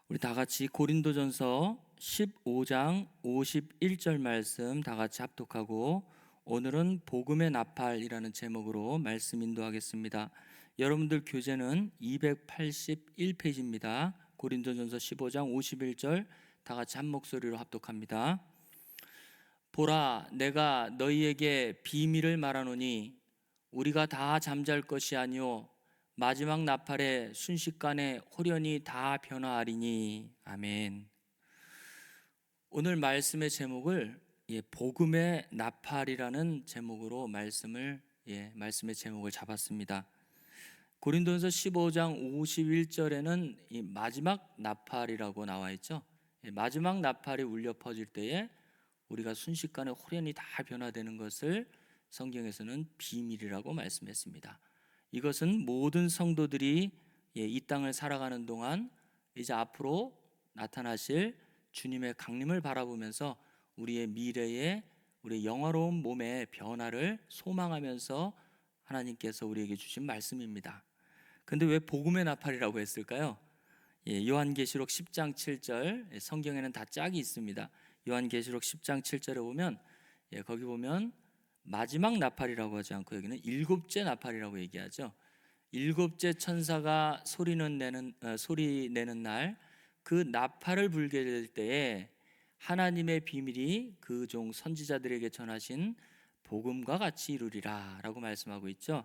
우리 다 같이 고린도전서 15장 51절 말씀 다 같이 합독하고 오늘은 복음의 나팔이라는 제목으로 말씀 인도하겠습니다. 여러분들 교재는 281페이지입니다. 고린도전서 15장 51절 다 같이 한 목소리로 합독합니다. 보라, 내가 너희에게 비밀을 말하노니 우리가 다 잠잘 것이 아니요 마지막 나팔에 순식간에 홀연히 다 변화하리니. 아멘. 오늘 말씀의 제목을 복음의 나팔이라는 제목으로 말씀의 제목을 잡았습니다. 고린도전서 15장 51절에는 이 마지막 나팔이라고 나와 있죠. 마지막 나팔이 울려 퍼질 때에 우리가 순식간에 홀연히 다 변화되는 것을 성경에서는 비밀이라고 말씀했습니다. 이것은 모든 성도들이 이 땅을 살아가는 동안 이제 앞으로 나타나실 주님의 강림을 바라보면서 우리의 미래에 우리의 영화로운 몸의 변화를 소망하면서 하나님께서 우리에게 주신 말씀입니다. 근데 왜 복음의 나팔이라고 했을까요? 요한계시록 10장 7절, 성경에는 다 짝이 있습니다. 요한계시록 10장 7절에 보면 거기 보면 마지막 나팔이라고 하지 않고 여기는 일곱째 나팔이라고 얘기하죠. 일곱째 천사가 소리 내는 날 그 나팔을 불게 될 때에 하나님의 비밀이 그 종 선지자들에게 전하신 복음과 같이 이루리라 라고 말씀하고 있죠.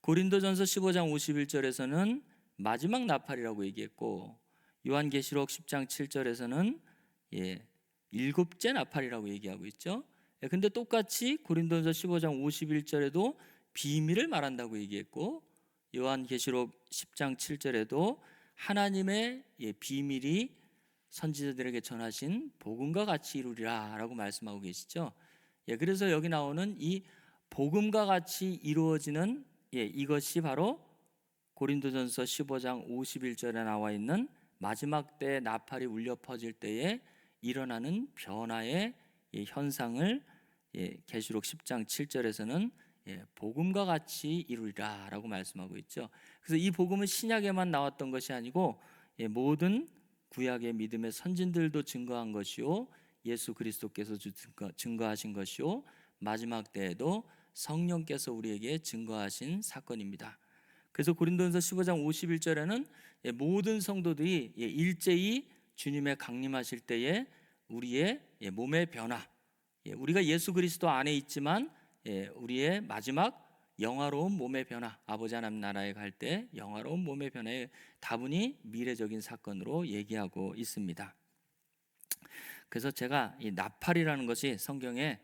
고린도전서 15장 51절에서는 마지막 나팔이라고 얘기했고 요한계시록 10장 7절에서는 일곱째 나팔이라고 얘기하고 있죠. 근데 똑같이 고린도전서 15장 51절에도 비밀을 말한다고 얘기했고 요한계시록 10장 7절에도 하나님의 비밀이 선지자들에게 전하신 복음과 같이 이루리라 라고 말씀하고 계시죠. 그래서 여기 나오는 이 복음과 같이 이루어지는 이것이 바로 고린도전서 15장 51절에 나와 있는 마지막 때 나팔이 울려 퍼질 때에 일어나는 변화의 현상을 계시록 10장 7절에서는 복음과 같이 이루리라 라고 말씀하고 있죠. 그래서 이 복음은 신약에만 나왔던 것이 아니고 모든 구약의 믿음의 선진들도 증거한 것이요 예수 그리스도께서 증거하신 것이요 마지막 때에도 성령께서 우리에게 증거하신 사건입니다. 그래서 고린도전서 15장 51절에는 모든 성도들이 일제히 주님의 강림하실 때에 우리의 몸의 변화, 우리가 예수 그리스도 안에 있지만 우리의 마지막 영화로운 몸의 변화, 아버지 하나님 나라에 갈 때 영화로운 몸의 변화의 다분히 미래적인 사건으로 얘기하고 있습니다. 그래서 제가 이 나팔이라는 것이 성경에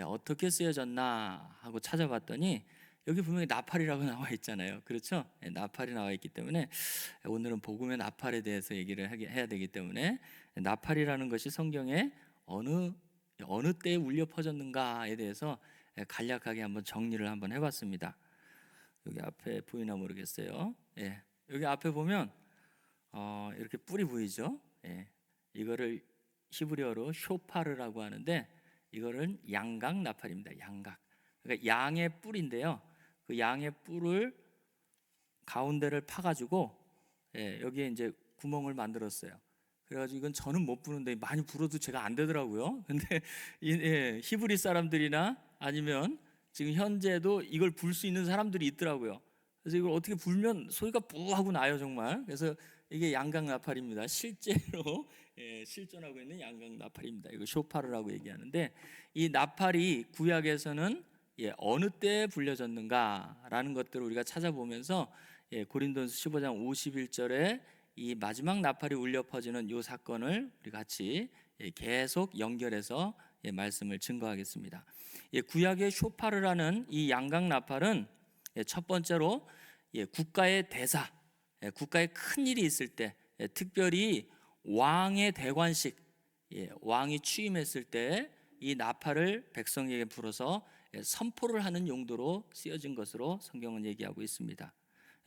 어떻게 쓰여졌나 하고 찾아봤더니 여기 분명히 나팔이라고 나와 있잖아요. 그렇죠? 나팔이 나와 있기 때문에 오늘은 복음의 나팔에 대해서 얘기를 해야 되기 때문에 나팔이라는 것이 성경에 어느 때에 울려 퍼졌는가에 대해서 간략하게 한번 정리를 한번 해봤습니다. 여기 앞에 보이나 모르겠어요. 여기 앞에 보면 이렇게 뿔이 보이죠? 이거를 히브리어로 쇼파르라고 하는데 이거는 양각 나팔입니다. 양각. 그러니까 양의 뿔인데요. 그 양의 뿔을 가운데를 파가지고 여기에 이제 구멍을 만들었어요. 그래가지고 이건 저는 못 부는데 많이 불어도 제가 안 되더라고요. 근데 히브리 사람들이나 아니면 지금 현재도 이걸 불 수 있는 사람들이 있더라고요. 그래서 이걸 어떻게 불면 소리가 뿌하고 나요 정말. 그래서 이게 양각 나팔입니다. 실제로 실존하고 있는 양각 나팔입니다. 이거 쇼파르라고 얘기하는데 이 나팔이 구약에서는 어느 때에 불려졌는가라는 것들을 우리가 찾아보면서 고린도전서 15장 51절에 이 마지막 나팔이 울려 퍼지는 이 사건을 우리 같이 계속 연결해서 말씀을 증거하겠습니다. 구약의 쇼파르라는 이 양각 나팔은 첫 번째로 국가의 대사, 국가에 큰 일이 있을 때, 특별히 왕의 대관식, 왕이 취임했을 때 이 나팔을 백성에게 불어서 선포를 하는 용도로 쓰여진 것으로 성경은 얘기하고 있습니다.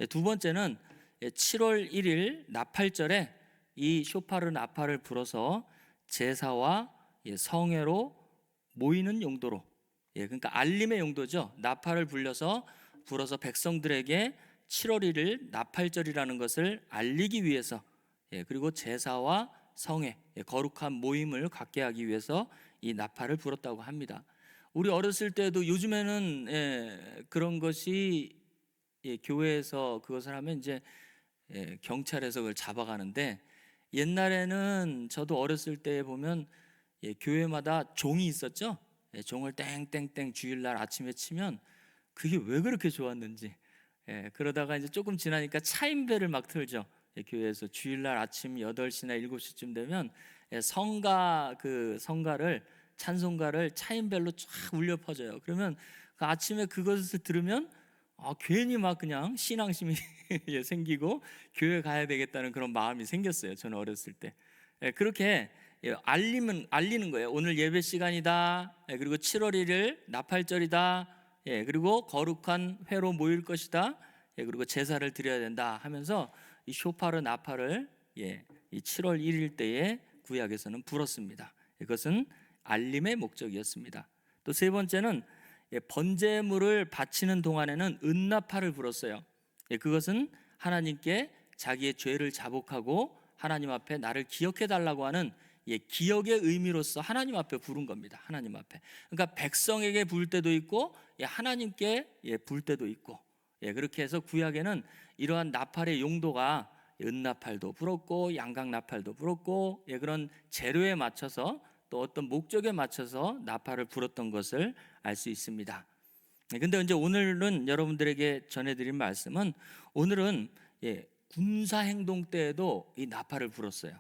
두 번째는 7월 1일 나팔절에 이 쇼파르 나팔을 불어서 제사와 성회로 모이는 용도로, 그러니까 알림의 용도죠. 나팔을 불러서 백성들에게 7월 1일 나팔절이라는 것을 알리기 위해서 그리고 제사와 성회, 거룩한 모임을 갖게 하기 위해서 이 나팔을 불었다고 합니다. 우리 어렸을 때도 요즘에는 그런 것이 교회에서 그것을 하면 이제 경찰에서 그걸 잡아가는데, 옛날에는 저도 어렸을 때 보면 교회마다 종이 있었죠. 종을 땡땡땡 주일날 아침에 치면 그게 왜 그렇게 좋았는지. 그러다가 이제 조금 지나니까 차인배를 막 틀죠. 교회에서 주일날 아침 8시나 7시쯤 되면 성가를 찬송가를 차인벨로 쫙 울려 퍼져요. 그러면 그 아침에 그것을 들으면 괜히 막 그냥 신앙심이 생기고 교회 가야 되겠다는 그런 마음이 생겼어요. 저는 어렸을 때. 그렇게 알리는 거예요. 오늘 예배 시간이다. 그리고 7월 1일 나팔절이다. 그리고 거룩한 회로 모일 것이다. 그리고 제사를 드려야 된다 하면서 이 쇼파르 나팔을 이 7월 1일 때에 구약에서는 불었습니다. 이것은 알림의 목적이었습니다. 또 세 번째는 번제물을 바치는 동안에는 은나팔을 불었어요. 그것은 하나님께 자기의 죄를 자복하고 하나님 앞에 나를 기억해 달라고 하는 기억의 의미로서 하나님 앞에 부른 겁니다. 하나님 앞에. 그러니까 백성에게 부을 때도 있고 하나님께 부을 때도 있고, 그렇게 해서 구약에는 이러한 나팔의 용도가 은나팔도 불었고 양각나팔도 불었고, 그런 재료에 맞춰서 또 어떤 목적에 맞춰서 나팔을 불었던 것을 알 수 있습니다. 근데 이제 오늘은 여러분들에게 전해드린 말씀은, 오늘은 군사 행동 때에도 이 나팔을 불었어요.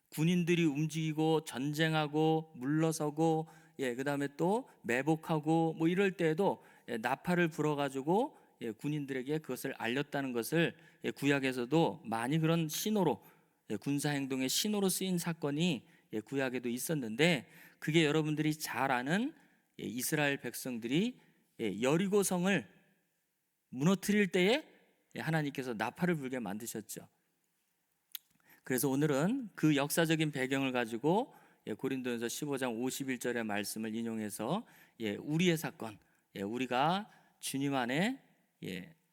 군인들이 움직이고 전쟁하고 물러서고 그다음에 또 매복하고 뭐 이럴 때에도 나팔을 불어가지고 군인들에게 그것을 알렸다는 것을 구약에서도 많이 그런 신호로, 군사 행동의 신호로 쓰인 사건이 구약에도 있었는데, 그게 여러분들이 잘 아는 이스라엘 백성들이 여리고성을 무너뜨릴 때에 하나님께서 나팔을 불게 만드셨죠. 그래서 오늘은 그 역사적인 배경을 가지고 고린도전서 15장 51절의 말씀을 인용해서 우리의 사건, 우리가 주님 안에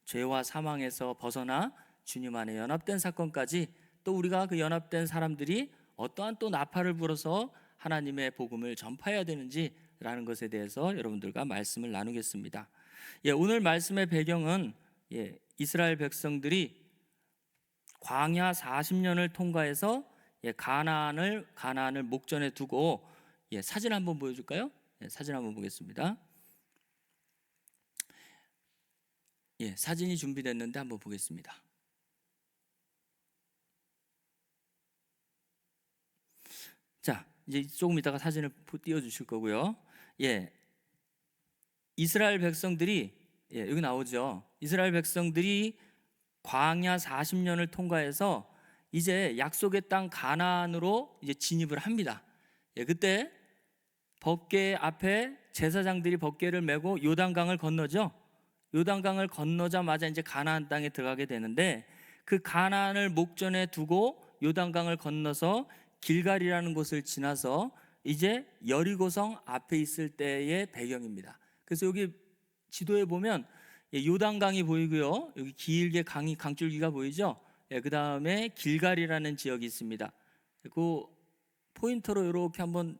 죄와 사망에서 벗어나 주님 안에 연합된 사건까지, 또 우리가 그 연합된 사람들이 어떠한 또 나팔을 불어서 하나님의 복음을 전파해야 되는지라는 것에 대해서 여러분들과 말씀을 나누겠습니다. 오늘 말씀의 배경은 이스라엘 백성들이 광야 40년을 통과해서 가나안을 목전에 두고, 사진 한번 보여줄까요? 사진 한번 보겠습니다. 사진이 준비됐는데 한번 보겠습니다. 자, 이제 조금 이따가 사진을 띄워주실 거고요. 이스라엘 백성들이 여기 나오죠. 이스라엘 백성들이 광야 40년을 통과해서 이제 약속의 땅 가나안으로 이제 진입을 합니다. 그때 법궤 앞에 제사장들이 법궤를 메고 요단강을 건너죠. 요단강을 건너자마자 이제 가나안 땅에 들어가게 되는데, 그 가나안을 목전에 두고 요단강을 건너서 길갈이라는 곳을 지나서 이제 여리고성 앞에 있을 때의 배경입니다. 그래서 여기 지도에 보면 요단강이 보이고요. 여기 길게 강줄기가 보이죠. 그 다음에 길갈이라는 지역이 있습니다. 그 포인터로 이렇게 한번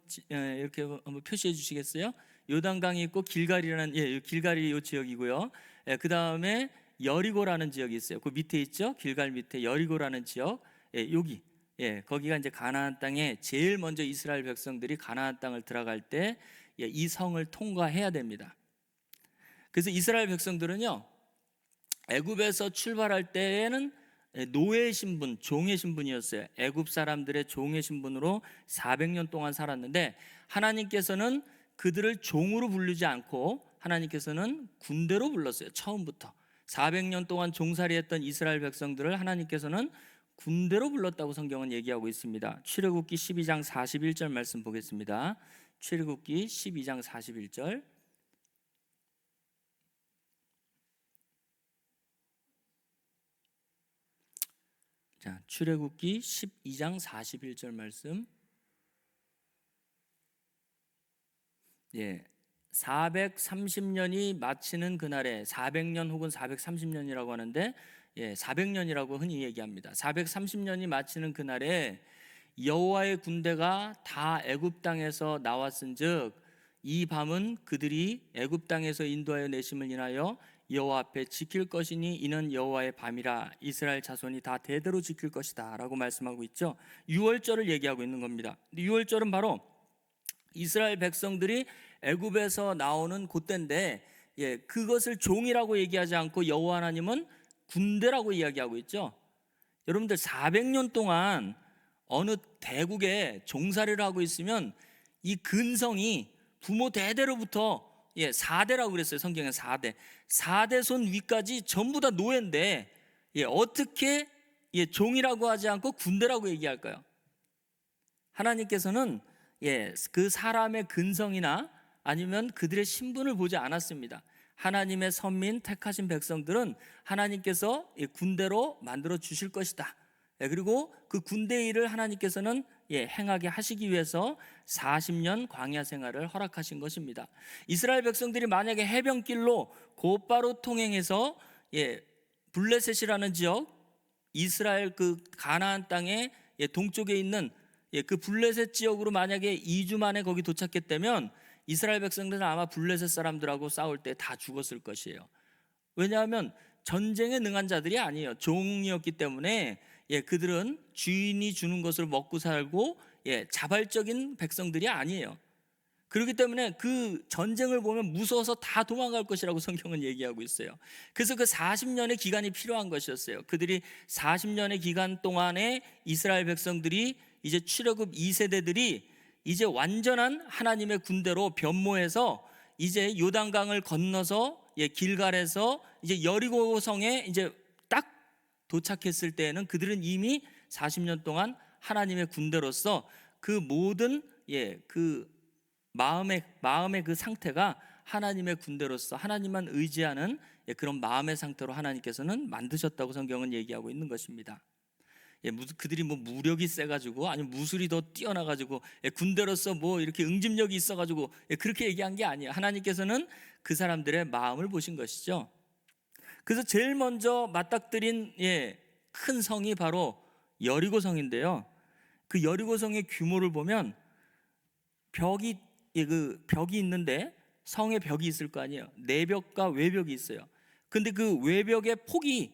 표시해 주시겠어요? 요단강이 있고 길갈이라는 길갈이 이 지역이고요. 그 다음에 여리고라는 지역이 있어요. 그 밑에 있죠. 길갈 밑에 여리고라는 지역. 여기 거기가 이제 가나안 땅에 제일 먼저 이스라엘 백성들이 가나안 땅을 들어갈 때 이 성을 통과해야 됩니다. 그래서 이스라엘 백성들은요, 애굽에서 출발할 때에는 노예 신분, 종의 신분이었어요. 애굽 사람들의 종의 신분으로 400년 동안 살았는데, 하나님께서는 그들을 종으로 부르지 않고 하나님께서는 군대로 불렀어요. 처음부터 400년 동안 종살이했던 이스라엘 백성들을 하나님께서는 군대로 불렀다고 성경은 얘기하고 있습니다. 출애굽기 12장 41절 말씀 보겠습니다. 출애굽기 12장 41절. 자, 출애굽기 12장 41절 말씀. 430년이 마치는 그날에, 400년 혹은 430년이라고 하는데 400년이라고 흔히 얘기합니다. 430년이 마치는 그날에 여호와의 군대가 다 애굽 땅에서 나왔은즉 이 밤은 그들이 애굽 땅에서 인도하여 내심을 인하여 여호와 앞에 지킬 것이니 이는 여호와의 밤이라 이스라엘 자손이 다 대대로 지킬 것이다 라고 말씀하고 있죠. 유월절을 얘기하고 있는 겁니다. 유월절은 바로 이스라엘 백성들이 애굽에서 나오는 그때인데 그것을 종이라고 얘기하지 않고 여호와 하나님은 군대라고 이야기하고 있죠. 여러분들 400년 동안 어느 대국에 종살이를 하고 있으면 이 근성이 부모 대대로부터 4대라고 그랬어요. 성경에 4대 손 위까지 전부 다 노예인데 어떻게 종이라고 하지 않고 군대라고 얘기할까요? 하나님께서는 그 사람의 근성이나 아니면 그들의 신분을 보지 않았습니다. 하나님의 선민 택하신 백성들은 하나님께서 군대로 만들어 주실 것이다. 그리고 그 군대 일을 하나님께서는 행하게 하시기 위해서 40년 광야 생활을 허락하신 것입니다. 이스라엘 백성들이 만약에 해변길로 곧바로 통행해서 블레셋이라는 지역, 이스라엘 그 가나안 땅의 동쪽에 있는 그 블레셋 지역으로 만약에 2주 만에 거기 도착했다면 이스라엘 백성들은 아마 블레셋 사람들하고 싸울 때 다 죽었을 것이에요. 왜냐하면 전쟁에 능한 자들이 아니에요. 종이었기 때문에 그들은 주인이 주는 것을 먹고 살고 자발적인 백성들이 아니에요. 그렇기 때문에 그 전쟁을 보면 무서워서 다 도망갈 것이라고 성경은 얘기하고 있어요. 그래서 그 40년의 기간이 필요한 것이었어요. 그들이 40년의 기간 동안에 이스라엘 백성들이 이제 출애굽 2세대들이 이제 완전한 하나님의 군대로 변모해서 이제 요단강을 건너서 길갈에서 이제 여리고 성에 이제 딱 도착했을 때에는 그들은 이미 40년 동안 하나님의 군대로서 그 모든 그 마음의 그 상태가 하나님의 군대로서 하나님만 의지하는 그런 마음의 상태로 하나님께서는 만드셨다고 성경은 얘기하고 있는 것입니다. 그들이 뭐 무력이 세가지고 아니면 무술이 더 뛰어나가지고 군대로서 뭐 이렇게 응집력이 있어가지고 그렇게 얘기한 게 아니에요. 하나님께서는 그 사람들의 마음을 보신 것이죠. 그래서 제일 먼저 맞닥뜨린 큰 성이 바로 여리고성인데요. 그 여리고성의 규모를 보면 벽이 있는데 성에 벽이 있을 거 아니에요. 내벽과 외벽이 있어요. 근데 그 외벽의 폭이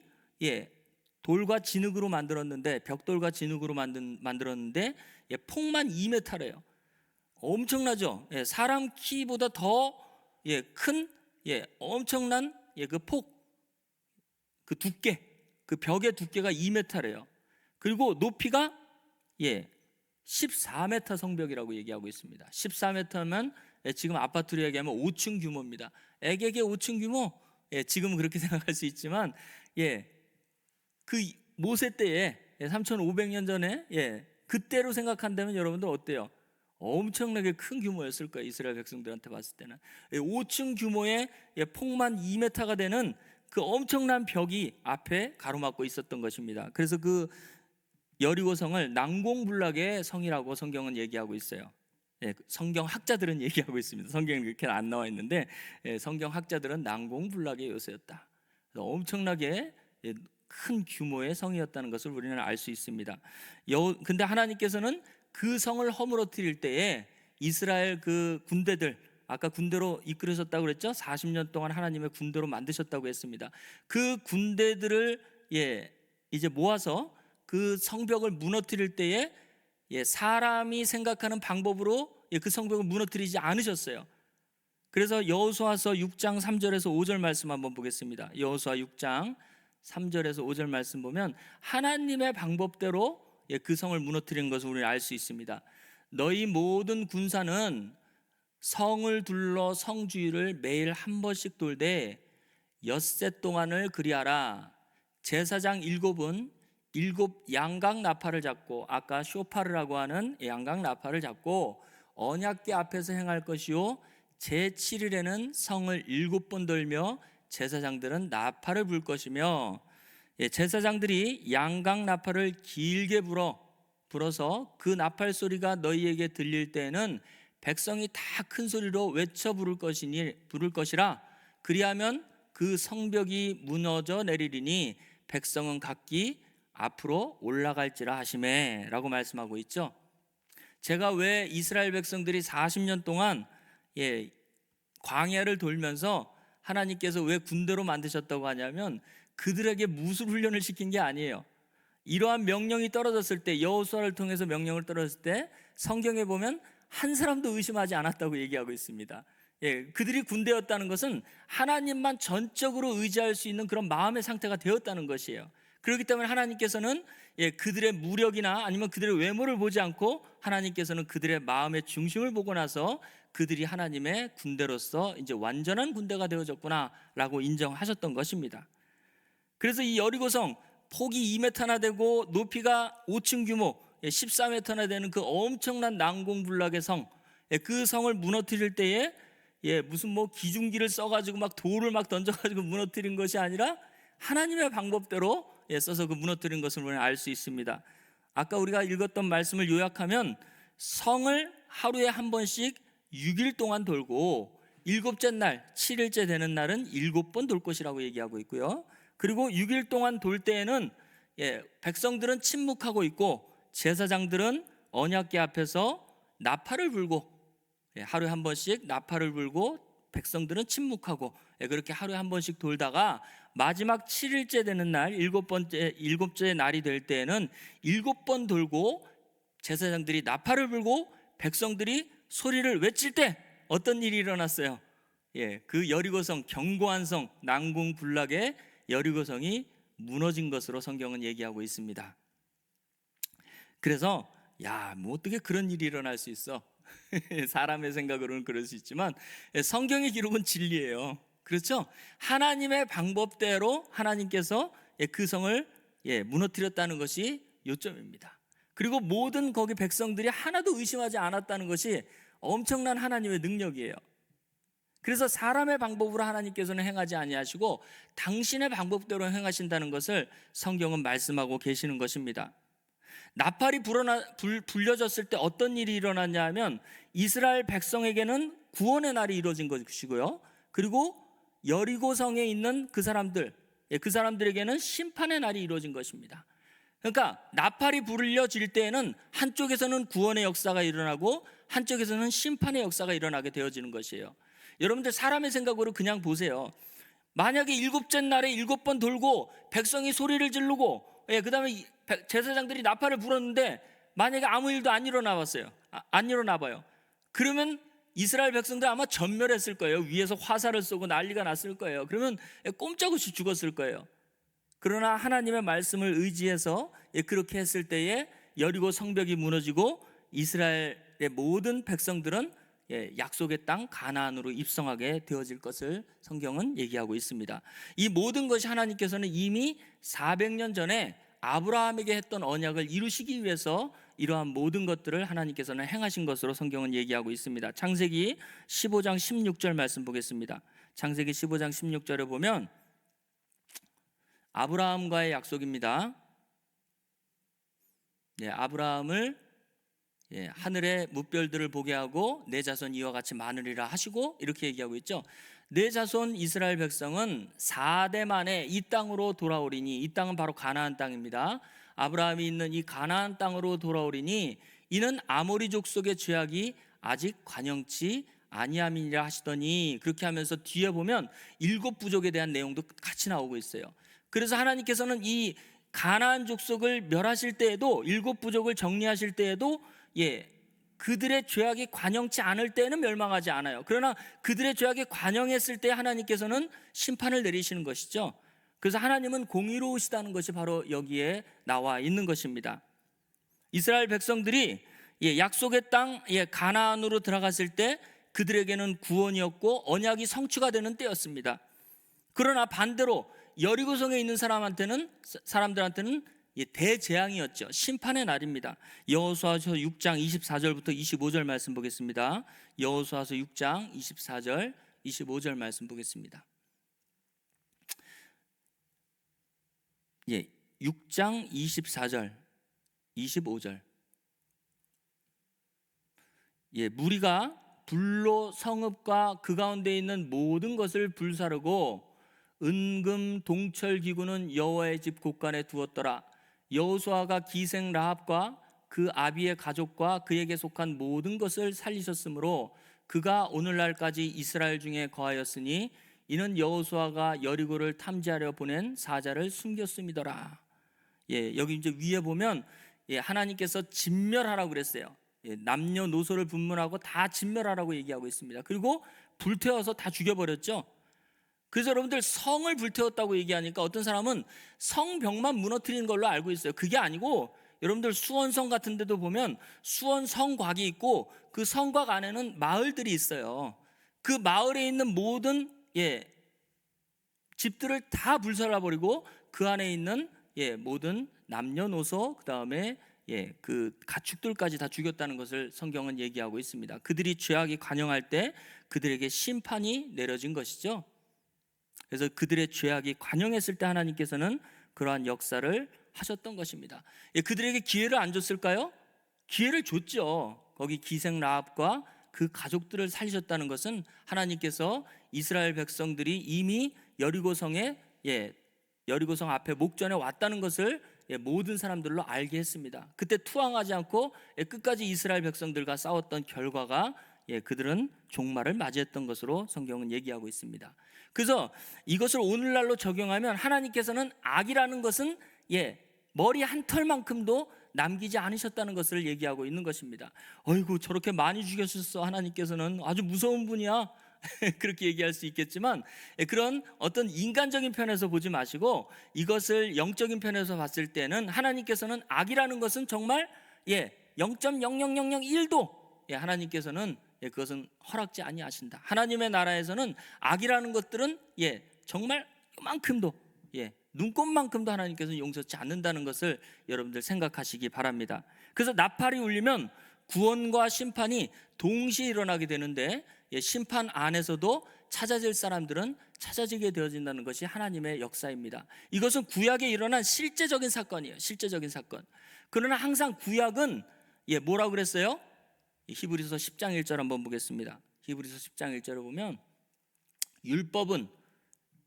돌과 진흙으로 만들었는데 벽돌과 진흙으로 만들었는데 폭만 2m래요. 엄청나죠? 사람 키보다 더 큰 엄청난 그 폭, 그 두께, 그 벽의 두께가 2m래요. 그리고 높이가 14m 성벽이라고 얘기하고 있습니다. 14m면 지금 아파트로 얘기하면 5층 규모입니다. 애격의 5층 규모? 지금은 그렇게 생각할 수 있지만 그 모세 때에 3,500년 전에 그때로 생각한다면 여러분들 어때요? 엄청나게 큰 규모였을 거예요. 이스라엘 백성들한테 봤을 때는 5층 규모의 폭만 2m가 되는 그 엄청난 벽이 앞에 가로막고 있었던 것입니다. 그래서 그 여리고성을 난공불락의 성이라고 성경은 얘기하고 있어요. 성경 학자들은 얘기하고 있습니다. 성경에 그렇게 안 나와 있는데 성경 학자들은 난공불락의 요새였다. 엄청나게 큰 규모의 성이었다는 것을 우리는 알 수 있습니다. 근데 하나님께서는 그 성을 허물어뜨릴 때에 이스라엘 그 군대들, 아까 군대로 이끌으셨다고 그랬죠? 40년 동안 하나님의 군대로 만드셨다고 했습니다. 그 군대들을 이제 모아서 그 성벽을 무너뜨릴 때에 사람이 생각하는 방법으로 그 성벽을 무너뜨리지 않으셨어요. 그래서 여호수아서 6장 3절에서 5절 말씀 한번 보겠습니다. 여호수아 6장 3절에서 5절 말씀 보면 하나님의 방법대로 그 성을 무너뜨리는 것을 우리는 알 수 있습니다. 너희 모든 군사는 성을 둘러 성 주위를 매일 한 번씩 돌되 엿새 동안을 그리하라. 제사장 7은 7 양각 나팔을 잡고, 아까 쇼파르라고 하는 양각 나팔을 잡고 언약궤 앞에서 행할 것이요 제7일에는 성을 7번 돌며 제사장들은 나팔을 불 것이며, 제사장들이 양각 나팔을 길게 불어서 그 나팔 소리가 너희에게 들릴 때에는 백성이 다 큰 소리로 외쳐 부를 것이라. 그리하면 그 성벽이 무너져 내리리니 백성은 각기 앞으로 올라갈지라 하시매라고 말씀하고 있죠. 제가 왜 이스라엘 백성들이 40년 동안 광야를 돌면서 하나님께서 왜 군대로 만드셨다고 하냐면 그들에게 무술 훈련을 시킨 게 아니에요. 이러한 명령이 떨어졌을 때, 여호수아를 통해서 명령을 떨어졌을 때 성경에 보면 한 사람도 의심하지 않았다고 얘기하고 있습니다. 그들이 군대였다는 것은 하나님만 전적으로 의지할 수 있는 그런 마음의 상태가 되었다는 것이에요. 그렇기 때문에 하나님께서는 그들의 무력이나 아니면 그들의 외모를 보지 않고 하나님께서는 그들의 마음의 중심을 보고 나서 그들이 하나님의 군대로서 이제 완전한 군대가 되어졌구나라고 인정하셨던 것입니다. 그래서 이 여리고성 폭이 2m나 되고 높이가 5층 규모 14m나 되는 그 엄청난 난공불락의 성, 그 성을 무너뜨릴 때에 무슨 기중기를 써가지고 막 돌을 막 던져가지고 무너뜨린 것이 아니라 하나님의 방법대로 써서 그 무너뜨린 것을 우리는 알 수 있습니다. 아까 우리가 읽었던 말씀을 요약하면 성을 하루에 한 번씩 6일 동안 돌고 일곱째 날 7일째 되는 날은 7번 돌 것이라고 얘기하고 있고요. 그리고 6일 동안 돌 때에는 백성들은 침묵하고 있고 제사장들은 언약궤 앞에서 나팔을 불고 하루에 한 번씩 나팔을 불고 백성들은 침묵하고 그렇게 하루에 한 번씩 돌다가 마지막 7일째 되는 날 일곱째 날이 될 때에는 7번 돌고 제사장들이 나팔을 불고 백성들이 소리를 외칠 때 어떤 일이 일어났어요? 그 여리고성, 견고한 성, 난공불락의 여리고성이 무너진 것으로 성경은 얘기하고 있습니다. 그래서 어떻게 그런 일이 일어날 수 있어? 사람의 생각으로는 그럴 수 있지만 성경의 기록은 진리예요. 그렇죠? 하나님의 방법대로 하나님께서 그 성을 무너뜨렸다는 것이 요점입니다. 그리고 모든 거기 백성들이 하나도 의심하지 않았다는 것이 엄청난 하나님의 능력이에요. 그래서 사람의 방법으로 하나님께서는 행하지 아니하시고 당신의 방법대로 행하신다는 것을 성경은 말씀하고 계시는 것입니다. 나팔이 불려졌을 때 어떤 일이 일어났냐 하면 이스라엘 백성에게는 구원의 날이 이루어진 것이고요. 그리고 여리고성에 있는 그 사람들에게는 심판의 날이 이루어진 것입니다. 그러니까 나팔이 불려질 때에는 한쪽에서는 구원의 역사가 일어나고 한쪽에서는 심판의 역사가 일어나게 되어지는 것이에요. 여러분들 사람의 생각으로 그냥 보세요. 만약에 일곱째 날에 7번 돌고 백성이 소리를 지르고 그 다음에 제사장들이 나팔을 불었는데 만약에 아무 일도 안 일어나 봐요. 그러면 이스라엘 백성들 아마 전멸했을 거예요. 위에서 화살을 쏘고 난리가 났을 거예요. 그러면 꼼짝없이 죽었을 거예요. 그러나 하나님의 말씀을 의지해서 그렇게 했을 때에 여리고 성벽이 무너지고 이스라엘의 모든 백성들은 약속의 땅 가나안으로 입성하게 되어질 것을 성경은 얘기하고 있습니다. 이 모든 것이 하나님께서는 이미 400년 전에 아브라함에게 했던 언약을 이루시기 위해서 이러한 모든 것들을 하나님께서는 행하신 것으로 성경은 얘기하고 있습니다. 창세기 15장 16절 말씀 보겠습니다. 창세기 15장 16절에 보면 아브라함과의 약속입니다. 아브라함을 하늘의 무별들을 보게 하고 내 자손 이와 같이 많으리라 하시고 이렇게 얘기하고 있죠. 내 자손 이스라엘 백성은 4대 만에 이 땅으로 돌아오리니, 이 땅은 바로 가나안 땅입니다. 아브라함이 있는 이 가나안 땅으로 돌아오리니 이는 아모리 족속의 죄악이 아직 관영치 아니함이니라 하시더니, 그렇게 하면서 뒤에 보면 7부족에 대한 내용도 같이 나오고 있어요. 그래서 하나님께서는 이 가나안 족속을 멸하실 때에도, 7부족을 정리하실 때에도 그들의 죄악이 관영치 않을 때는 멸망하지 않아요. 그러나 그들의 죄악이 관영했을 때 하나님께서는 심판을 내리시는 것이죠. 그래서 하나님은 공의로우시다는 것이 바로 여기에 나와 있는 것입니다. 이스라엘 백성들이 약속의 땅 가나안으로 들어갔을 때 그들에게는 구원이었고 언약이 성취가 되는 때였습니다. 그러나 반대로 여리고성에 있는 사람들한테는 대재앙이었죠. 심판의 날입니다. 여호수아서 6장 24절부터 25절 말씀 보겠습니다. 여호수아서 6장 24절 25절 말씀 보겠습니다. 6장 24절 25절. 무리가 불로 성읍과 그 가운데 있는 모든 것을 불사르고 은금 동철 기구는 여호와의 집 곳간에 두었더라. 여호수아가 기생 라합과 그 아비의 가족과 그에게 속한 모든 것을 살리셨으므로 그가 오늘날까지 이스라엘 중에 거하였으니 이는 여호수아가 여리고를 탐지하려 보낸 사자를 숨겼음이더라. 여기 이제 위에 보면 하나님께서 진멸하라고 그랬어요. 남녀노소를 분문하고 다 진멸하라고 얘기하고 있습니다. 그리고 불태워서 다 죽여버렸죠. 그래서 여러분들 성을 불태웠다고 얘기하니까 어떤 사람은 성벽만 무너뜨리는 걸로 알고 있어요. 그게 아니고 여러분들 수원성 같은 데도 보면 수원 성곽이 있고 그 성곽 안에는 마을들이 있어요. 그 마을에 있는 모든 집들을 다 불살라버리고 그 안에 있는 모든 남녀노소 그다음에 그 가축들까지 다 죽였다는 것을 성경은 얘기하고 있습니다. 그들이 죄악이 관영할 때 그들에게 심판이 내려진 것이죠. 그래서 그들의 죄악이 관영했을 때 하나님께서는 그러한 역사를 하셨던 것입니다. 그들에게 기회를 안 줬을까요? 기회를 줬죠. 거기 기생 라합과 그 가족들을 살리셨다는 것은 하나님께서 이스라엘 백성들이 이미 여리고성 앞에 목전에 왔다는 것을 모든 사람들로 알게 했습니다. 그때 투항하지 않고 끝까지 이스라엘 백성들과 싸웠던 결과가 그들은 종말을 맞이했던 것으로 성경은 얘기하고 있습니다. 그래서 이것을 오늘날로 적용하면 하나님께서는 악이라는 것은 머리 한 털만큼도 남기지 않으셨다는 것을 얘기하고 있는 것입니다. 어이구 저렇게 많이 죽였었어. 하나님께서는 아주 무서운 분이야. 그렇게 얘기할 수 있겠지만 그런 어떤 인간적인 편에서 보지 마시고 이것을 영적인 편에서 봤을 때는 하나님께서는 악이라는 것은 정말 0.00001도 하나님께서는 그것은 허락지 아니하신다. 하나님의 나라에서는 악이라는 것들은 정말 요만큼도 눈곱만큼도 하나님께서는 용서치 않는다는 것을 여러분들 생각하시기 바랍니다. 그래서 나팔이 울리면 구원과 심판이 동시에 일어나게 되는데 심판 안에서도 찾아질 사람들은 찾아지게 되어진다는 것이 하나님의 역사입니다. 이것은 구약에 일어난 실제적인 사건이에요. 실제적인 사건. 그러나 항상 구약은 뭐라고 그랬어요? 히브리서 10장 1절 한번 보겠습니다. 히브리서 10장 1절을 보면 율법은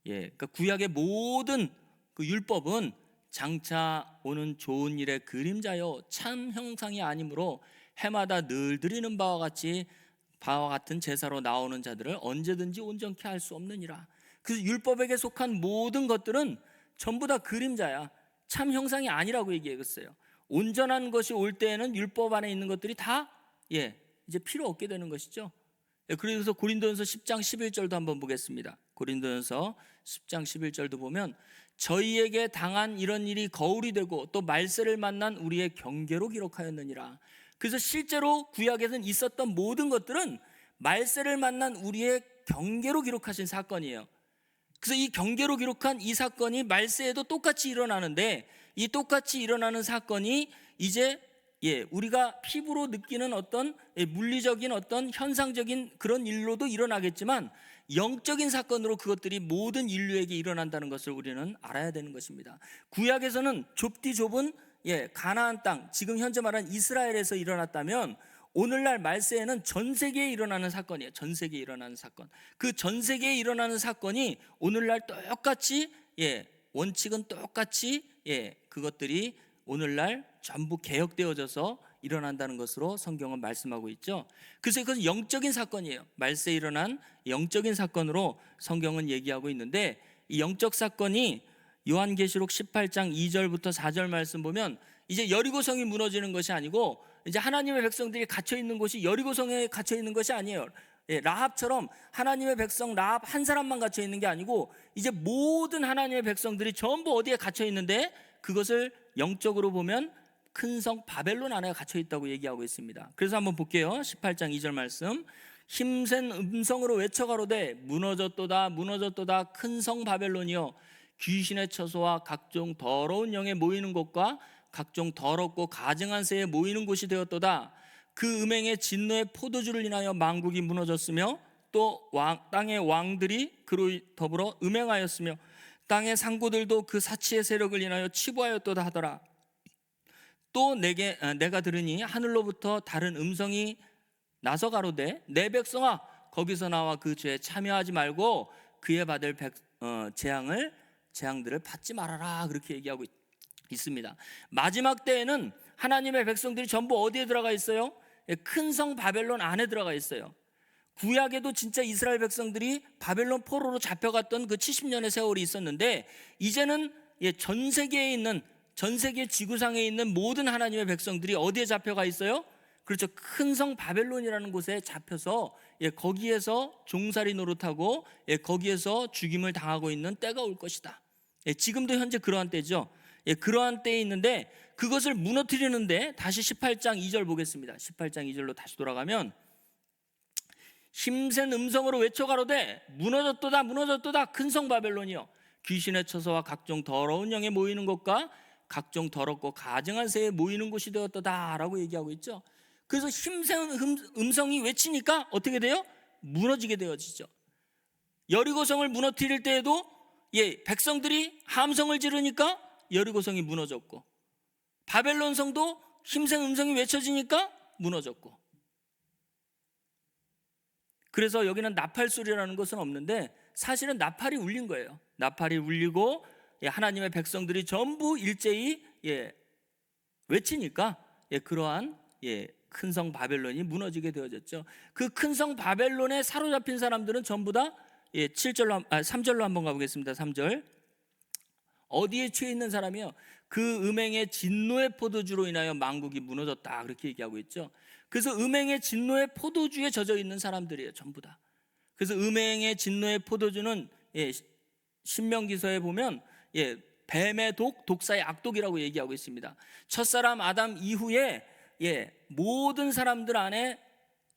그러니까 구약의 모든 그 율법은 장차 오는 좋은 일의 그림자요 참 형상이 아니므로 해마다 늘 드리는 바와 같은 제사로 나오는 자들을 언제든지 온전케 할 수 없느니라. 그래서 율법에게 속한 모든 것들은 전부 다 그림자야. 참 형상이 아니라고 얘기했어요. 온전한 것이 올 때에는 율법 안에 있는 것들이 다 이제 필요 없게 되는 것이죠. 그래서 고린도전서 10장 11절도 한번 보겠습니다. 고린도전서 10장 11절도 보면 저희에게 당한 이런 일이 거울이 되고 또 말세를 만난 우리의 경계로 기록하였느니라. 그래서 실제로 구약에서는 있었던 모든 것들은 말세를 만난 우리의 경계로 기록하신 사건이에요. 그래서 이 경계로 기록한 이 사건이 말세에도 똑같이 일어나는데 이 똑같이 일어나는 사건이 이제 우리가 피부로 느끼는 어떤 물리적인 어떤 현상적인 그런 일로도 일어나겠지만 영적인 사건으로 그것들이 모든 인류에게 일어난다는 것을 우리는 알아야 되는 것입니다. 구약에서는 좁디 좁은 가나안 땅, 지금 현재 말하는 이스라엘에서 일어났다면 오늘날 말세에는 전 세계에 일어나는 사건이에요. 전 세계에 일어나는 사건. 그 전 세계에 일어나는 사건이 오늘날 똑같이 원칙은 똑같이 그것들이 오늘날 전부 개혁되어져서 일어난다는 것으로 성경은 말씀하고 있죠. 그래서 그것은 영적인 사건이에요. 말세에 일어난 영적인 사건으로 성경은 얘기하고 있는데 이 영적 사건이 요한계시록 18장 2절부터 4절 말씀 보면 이제 여리고성이 무너지는 것이 아니고 이제 하나님의 백성들이 갇혀 있는 곳이 여리고성에 갇혀 있는 것이 아니에요. 라합처럼 하나님의 백성 라합 한 사람만 갇혀 있는 게 아니고 이제 모든 하나님의 백성들이 전부 어디에 갇혀 있는데 그것을 영적으로 보면 큰 성 바벨론 안에 갇혀 있다고 얘기하고 있습니다. 그래서 한번 볼게요. 18장 2절 말씀. 힘센 음성으로 외쳐가로되 무너졌도다 무너졌도다 큰 성 바벨론이여 귀신의 처소와 각종 더러운 영에 모이는 곳과 각종 더럽고 가증한 새에 모이는 곳이 되었도다. 그 음행의 진노의 포도주를 인하여 만국이 무너졌으며 또 땅의 왕들이 그로 더불어 음행하였으며 땅의 상고들도 그 사치의 세력을 인하여 치부하였도다 하더라. 또 내가 들으니 하늘로부터 다른 음성이 나서 가로되 내 백성아 거기서 나와 그 죄에 참여하지 말고 그에 받을 재앙들을 받지 말아라 그렇게 얘기하고 있습니다. 마지막 때에는 하나님의 백성들이 전부 어디에 들어가 있어요? 큰 성 바벨론 안에 들어가 있어요. 구약에도 진짜 이스라엘 백성들이 바벨론 포로로 잡혀갔던 그 70년의 세월이 있었는데, 이제는 전 세계 지구상에 있는 모든 하나님의 백성들이 어디에 잡혀가 있어요? 그렇죠. 큰 성 바벨론이라는 곳에 잡혀서 거기에서 종살이 노릇하고 거기에서 죽임을 당하고 있는 때가 올 것이다. 지금도 현재 그러한 때죠. 그러한 때에 있는데, 그것을 무너뜨리는데 다시 18장 2절 보겠습니다. 18장 2절로 다시 돌아가면, 힘센 음성으로 외쳐가로되 무너졌도다 무너졌도다 큰 성 바벨론이여, 귀신의 처소와 각종 더러운 영에 모이는 곳과 각종 더럽고 가증한 새에 모이는 곳이 되었도다 라고 얘기하고 있죠. 그래서 힘센 음성이 외치니까 어떻게 돼요? 무너지게 되어지죠. 여리고성을 무너뜨릴 때에도 백성들이 함성을 지르니까 여리고성이 무너졌고, 바벨론 성도 힘센 음성이 외쳐지니까 무너졌고. 그래서 여기는 나팔 소리라는 것은 없는데 사실은 나팔이 울린 거예요. 나팔이 울리고 하나님의 백성들이 전부 일제히 외치니까 그러한 큰 성 바벨론이 무너지게 되어졌죠. 그 큰 성 바벨론에 사로잡힌 사람들은 전부 다 3절로 한번 가보겠습니다. 3절. 어디에 취해 있는 사람이요? 그 음행의 진노의 포도주로 인하여 만국이 무너졌다 그렇게 얘기하고 있죠. 그래서 음행의 진노의 포도주에 젖어 있는 사람들이에요, 전부 다. 그래서 음행의 진노의 포도주는 신명기서에 보면 뱀의 독, 독사의 악독이라고 얘기하고 있습니다. 첫사람 아담 이후에 모든 사람들 안에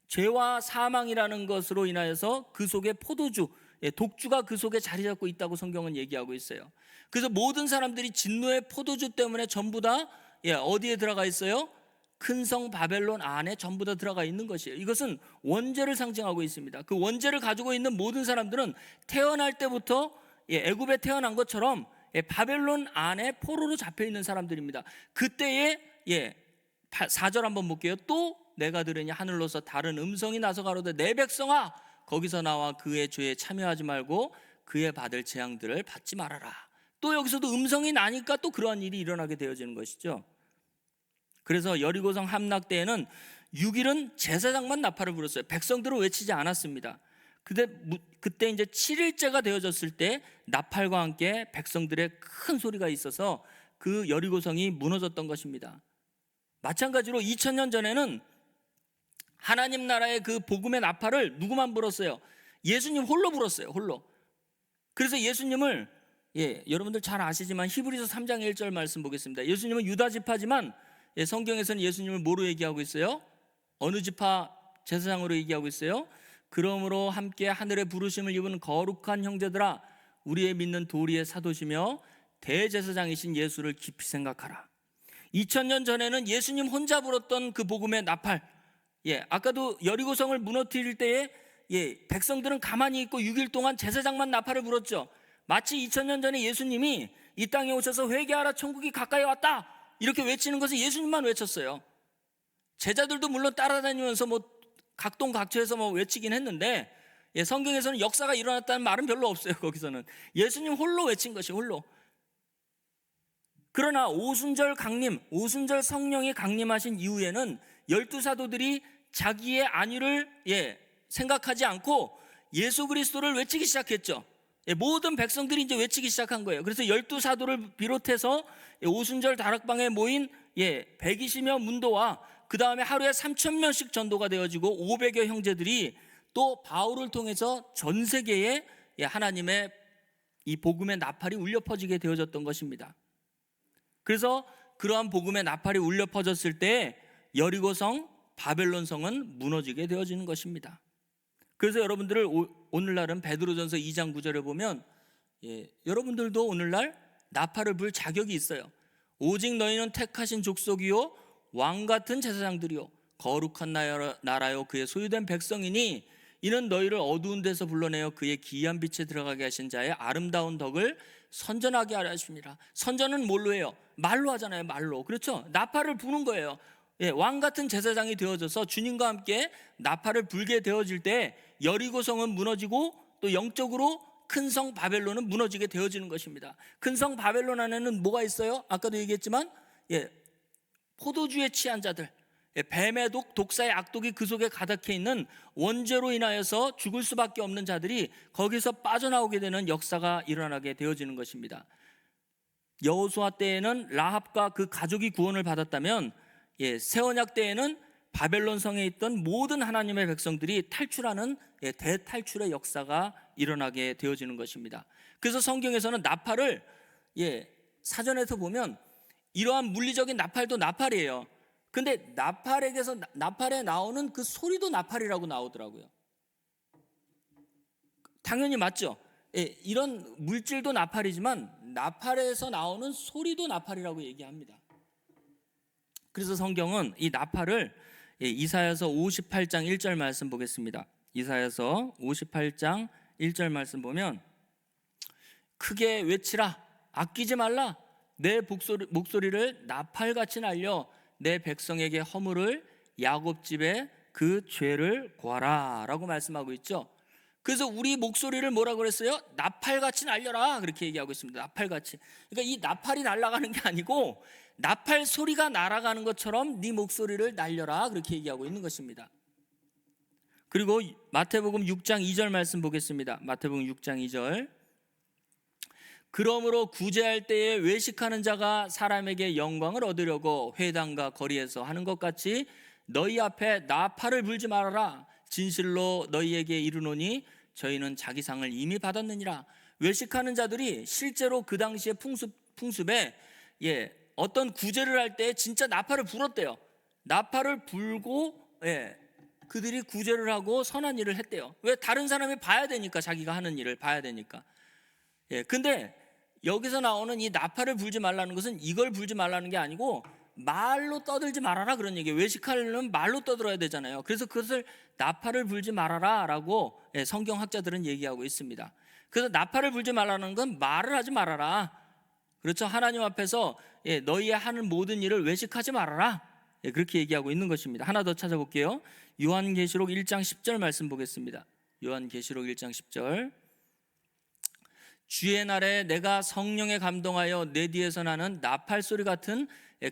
죄와 사망이라는 것으로 인하여서 그 속에 포도주, 독주가 그 속에 자리 잡고 있다고 성경은 얘기하고 있어요. 그래서 모든 사람들이 진노의 포도주 때문에 전부 다 어디에 들어가 있어요? 큰 성 바벨론 안에 전부 다 들어가 있는 것이에요. 이것은 원죄를 상징하고 있습니다. 그 원죄를 가지고 있는 모든 사람들은 태어날 때부터 애굽에 태어난 것처럼 바벨론 안에 포로로 잡혀 있는 사람들입니다. 그때에 4절 한번 볼게요. 또 내가 들으니 하늘로서 다른 음성이 나서 가로되 내 백성아 거기서 나와 그의 죄에 참여하지 말고 그의 받을 재앙들을 받지 말아라. 또 여기서도 음성이 나니까 또 그러한 일이 일어나게 되어지는 것이죠. 그래서 여리고성 함락 때에는 6일은 제사장만 나팔을 불었어요. 백성들은 외치지 않았습니다. 그때 이제 7일째가 되어졌을 때 나팔과 함께 백성들의 큰 소리가 있어서 그 여리고성이 무너졌던 것입니다. 마찬가지로 2000년 전에는 하나님 나라의 그 복음의 나팔을 누구만 불었어요? 예수님 홀로 불었어요. 홀로. 그래서 예수님을 여러분들 잘 아시지만 히브리서 3장 1절 말씀 보겠습니다. 예수님은 유다 지파지만 성경에서는 예수님을 뭐로 얘기하고 있어요? 어느 지파 제사장으로 얘기하고 있어요? 그러므로 함께 하늘의 부르심을 입은 거룩한 형제들아 우리의 믿는 도리의 사도시며 대제사장이신 예수를 깊이 생각하라. 2000년 전에는 예수님 혼자 불었던 그 복음의 나팔, 아까도 여리고성을 무너뜨릴 때에 백성들은 가만히 있고 6일 동안 제사장만 나팔을 불었죠. 마치 2000년 전에 예수님이 이 땅에 오셔서 회개하라 천국이 가까이 왔다 이렇게 외치는 것은 예수님만 외쳤어요. 제자들도 물론 따라다니면서 각동각처에서 외치긴 했는데 성경에서는 역사가 일어났다는 말은 별로 없어요. 거기서는 예수님 홀로 외친 것이 홀로. 그러나 오순절 성령이 강림하신 이후에는 12사도들이 자기의 안위를 생각하지 않고 예수 그리스도를 외치기 시작했죠. 모든 백성들이 이제 외치기 시작한 거예요. 그래서 12사도를 비롯해서 오순절 다락방에 모인 120여 문도와 그 다음에 하루에 3,000명씩 전도가 되어지고 500여 형제들이 또 바울을 통해서 전 세계에 하나님의 이 복음의 나팔이 울려 퍼지게 되어졌던 것입니다. 그래서 그러한 복음의 나팔이 울려 퍼졌을 때 여리고성, 바벨론성은 무너지게 되어지는 것입니다. 그래서 여러분들을 오늘날은 베드로전서 2장 9절에 보면 여러분들도 오늘날 나팔을 불 자격이 있어요. 오직 너희는 택하신 족속이요 왕같은 제사장들이요 거룩한 나라요 그의 소유된 백성이니 이는 너희를 어두운 데서 불러내어 그의 기이한 빛에 들어가게 하신 자의 아름다운 덕을 선전하게 하려 하십니다. 선전은 뭘로 해요? 말로 하잖아요. 말로. 그렇죠? 나팔을 부는 거예요. 왕같은 제사장이 되어져서 주님과 함께 나팔을 불게 되어질 때 여리고성은 무너지고 또 영적으로 큰 성 바벨론은 무너지게 되어지는 것입니다. 큰 성 바벨론 안에는 뭐가 있어요? 아까도 얘기했지만 포도주에 취한 자들, 뱀의 독, 독사의 악독이 그 속에 가득해 있는 원죄로 인하여서 죽을 수밖에 없는 자들이 거기서 빠져나오게 되는 역사가 일어나게 되어지는 것입니다. 여호수아 때에는 라합과 그 가족이 구원을 받았다면 새 언약 때에는 바벨론 성에 있던 모든 하나님의 백성들이 탈출하는 대탈출의 역사가 일어나게 되어지는 것입니다. 그래서 성경에서는 나팔을 사전에서 보면 이러한 물리적인 나팔도 나팔이에요. 근데 나팔에 나오는 그 소리도 나팔이라고 나오더라고요. 당연히 맞죠? 이런 물질도 나팔이지만 나팔에서 나오는 소리도 나팔이라고 얘기합니다. 그래서 성경은 이 나팔을 이사야서 58장 1절 말씀 보겠습니다. 이사야서 58장 1절 말씀 보면 크게 외치라, 아끼지 말라, 내 목소리를 나팔같이 날려 내 백성에게 허물을, 야곱 집에 그 죄를 고하라 라고 말씀하고 있죠. 그래서 우리 목소리를 뭐라고 그랬어요? 나팔같이 날려라, 그렇게 얘기하고 있습니다. 나팔같이. 그러니까 이 나팔이 날아가는 게 아니고 나팔 소리가 날아가는 것처럼 네 목소리를 날려라, 그렇게 얘기하고 있는 것입니다. 그리고 마태복음 6장 2절 말씀 보겠습니다. 마태복음 6장 2절. 그러므로 구제할 때에 외식하는 자가 사람에게 영광을 얻으려고 회당과 거리에서 하는 것 같이 너희 앞에 나팔을 불지 말아라. 진실로 너희에게 이르노니 저희는 자기 상을 이미 받았느니라. 외식하는 자들이 실제로 그 당시의 풍습에 어떤 구제를 할 때 진짜 나팔을 불었대요. 나팔을 불고 그들이 구제를 하고 선한 일을 했대요. 왜? 다른 사람이 봐야 되니까, 자기가 하는 일을 봐야 되니까. 근데 여기서 나오는 이 나팔을 불지 말라는 것은 이걸 불지 말라는 게 아니고 말로 떠들지 말아라, 그런 얘기예요. 외식하려면 말로 떠들어야 되잖아요. 그래서 그것을 나팔을 불지 말아라 라고 성경학자들은 얘기하고 있습니다. 그래서 나팔을 불지 말라는 건 말을 하지 말아라. 그렇죠. 하나님 앞에서 너희의 하는 모든 일을 외식하지 말아라, 그렇게 얘기하고 있는 것입니다. 하나 더 찾아볼게요. 요한계시록 1장 10절 말씀 보겠습니다. 요한계시록 1장 10절. 주의 날에 내가 성령에 감동하여 내 뒤에서 나는 나팔 소리 같은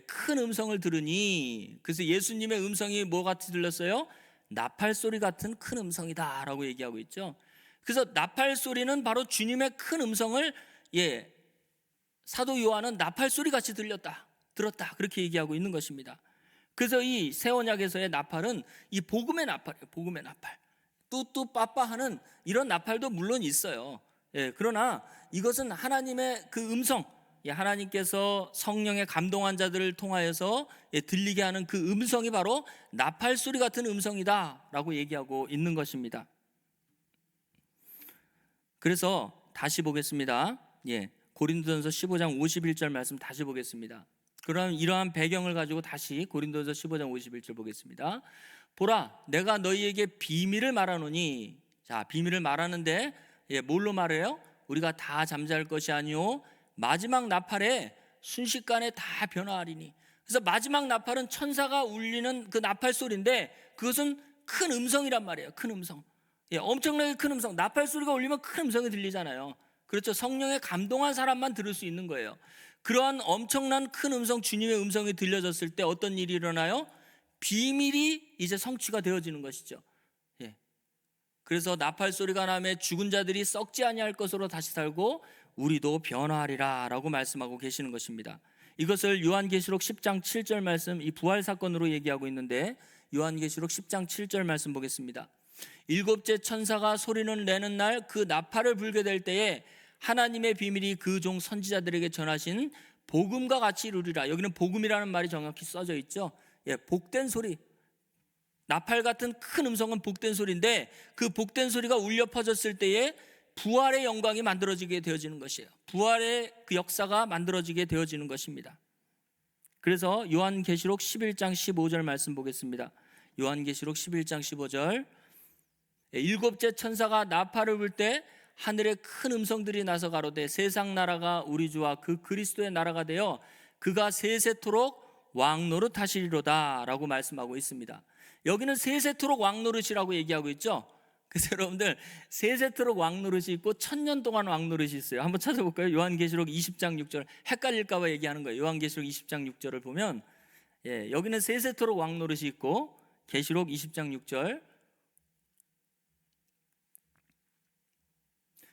큰 음성을 들으니, 그래서 예수님의 음성이 뭐 같이 들렸어요? 나팔 소리 같은 큰 음성이다 라고 얘기하고 있죠. 그래서 나팔 소리는 바로 주님의 큰 음성을 사도 요한은 나팔 소리 같이 들었다, 그렇게 얘기하고 있는 것입니다. 그래서 이 새 언약에서의 나팔은 이 복음의 나팔이에요. 복음의 나팔. 뚜뚜빠빠 하는 이런 나팔도 물론 있어요. 그러나 이것은 하나님의 그 음성, 하나님께서 성령에 감동한 자들을 통하여서 들리게 하는 그 음성이 바로 나팔 소리 같은 음성이다 라고 얘기하고 있는 것입니다. 그래서 다시 보겠습니다. 고린도전서 15장 51절 말씀 다시 보겠습니다. 그럼 이러한 배경을 가지고 다시 고린도전서 15장 51절 보겠습니다. 보라, 내가 너희에게 비밀을 말하노니. 자, 비밀을 말하는데 뭘로 말해요? 우리가 다 잠잘 것이 아니오 마지막 나팔에 순식간에 다 변화하리니. 그래서 마지막 나팔은 천사가 울리는 그 나팔 소리인데 그것은 큰 음성이란 말이에요. 큰 음성. 엄청나게 큰 음성. 나팔 소리가 울리면 큰 음성이 들리잖아요. 그렇죠. 성령에 감동한 사람만 들을 수 있는 거예요. 그러한 엄청난 큰 음성, 주님의 음성이 들려졌을 때 어떤 일이 일어나요? 비밀이 이제 성취가 되어지는 것이죠. 그래서 나팔 소리가 나며 죽은 자들이 썩지 아니할 것으로 다시 살고 우리도 변화하리라 라고 말씀하고 계시는 것입니다. 이것을 요한계시록 10장 7절 말씀, 이 부활 사건으로 얘기하고 있는데 요한계시록 10장 7절 말씀 보겠습니다. 일곱째 천사가 소리를 내는 날 그 나팔을 불게 될 때에 하나님의 비밀이 그 종 선지자들에게 전하신 복음과 같이 이루리라. 여기는 복음이라는 말이 정확히 써져 있죠. 복된 소리, 나팔 같은 큰 음성은 복된 소리인데 그 복된 소리가 울려 퍼졌을 때에 부활의 영광이 만들어지게 되어지는 것이에요. 부활의 그 역사가 만들어지게 되어지는 것입니다. 그래서 요한계시록 11장 15절 말씀 보겠습니다. 요한계시록 11장 15절. 일곱째 천사가 나팔을 불 때 하늘에 큰 음성들이 나서 가로되 세상 나라가 우리 주와 그 그리스도의 나라가 되어 그가 세세토록 왕노릇 하시리로다 라고 말씀하고 있습니다. 여기는 세세토록 왕노릇이라고 얘기하고 있죠. 그래서 여러분들 세세토록 왕노릇이 있고 1000년 동안 왕노릇이 있어요. 한번 찾아볼까요? 요한계시록 20장 6절. 헷갈릴까 봐 얘기하는 거예요. 요한계시록 20장 6절을 보면 여기는 세세토록 왕노릇이 있고 계시록 20장 6절.